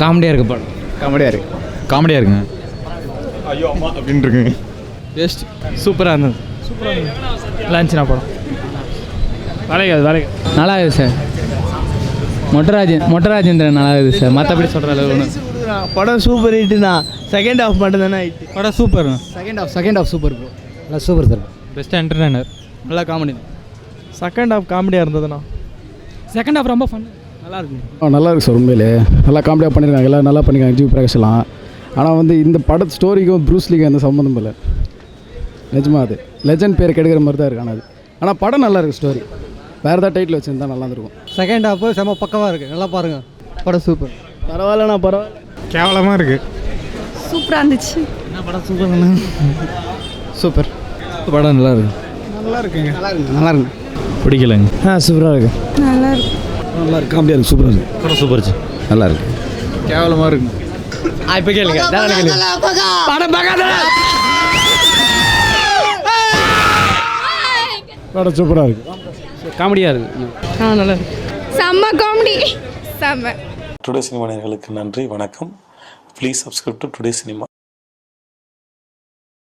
காமெடியாக இருக்குது படம். காமெடியாக இருக்குங்க. ஐயோ அம்மா அப்படின்னு இருக்குங்க. வேஸ்ட். சூப்பராக இருந்தது. நல்லா இருந்துச்சுண்ணா படம். வேலைக்கு நல்லா இருக்குது சார். மொட்டராஜேந்திரன் நல்லா இருக்குது சார். மற்றபடி சொல்கிற அளவு ஒன்று. படம் சூப்பர் ஹிட்டுண்ணா. செகண்ட் ஹாஃப் மட்டும் தானே ஹிட். படம் super. Second half super bro. நல்லா சூப்பர் சார். Best entertainer. நல்லா காமெடி. செகண்ட் ஹாஃப் காமெடியாக இருந்ததுண்ணா. செகண்ட் ஹாஃப் ரொம்ப ஃபன். நல்லா இருக்கு. நல்லா இருக்குது சார். உண்மையிலே நல்லா காமெடியாக பண்ணியிருக்காங்க. எல்லாம் நல்லா பண்ணியிருக்காங்க. ஜிவி பிரகாஷ்லாம். ஆனால் வந்து இந்த பட ஸ்டோரிக்கும் ப்ரூஸ்லிக்கும் எந்த சம்மந்தம் இல்லை. நிஜமாக அது லெஜண்ட் பேர் கெடுக்கிற மாதிரி தான் இருக்குது. ஆனால் படம் நல்லா இருக்குது. ஸ்டோரி வேறு ஏதாவது டைட்டில் வச்சுருந்தா நல்லா இருக்கும். செகண்ட் ஹாஃப் செம்ம பக்கமாக இருக்குது. நல்லா பாருங்கள். படம் சூப்பர். பரவாயில்லண்ணா பரவாயில்ல. கேவலமாக இருக்குது. சூப்பராக இருந்துச்சு. என்ன படம் சூப்பர்ண்ணா. சூப்பர் படம் நல்லா இருக்கு. நல்லா இருக்கு. பிடிக்கலங்க. சூப்பராக இருக்குது. நல்லா இருக்கு. நல்லா இருக்கு. காமெடியாக இருக்குது. சூப்பராக இருக்குது. படம் சூப்பர்ச்சு. நல்லா இருக்கு. கேவலமாக இருக்கு. இப்போ கேளுங்க. படம் பார்க்காத. படம் சூப்பராக இருக்குது. காமெடியாக இருக்குது. நல்லா இருக்கு. செம்ம காமெடி. செம்ம. டுடே சினிமா நேயர்களுக்கு நன்றி, வணக்கம். Please subscribe to today cinema.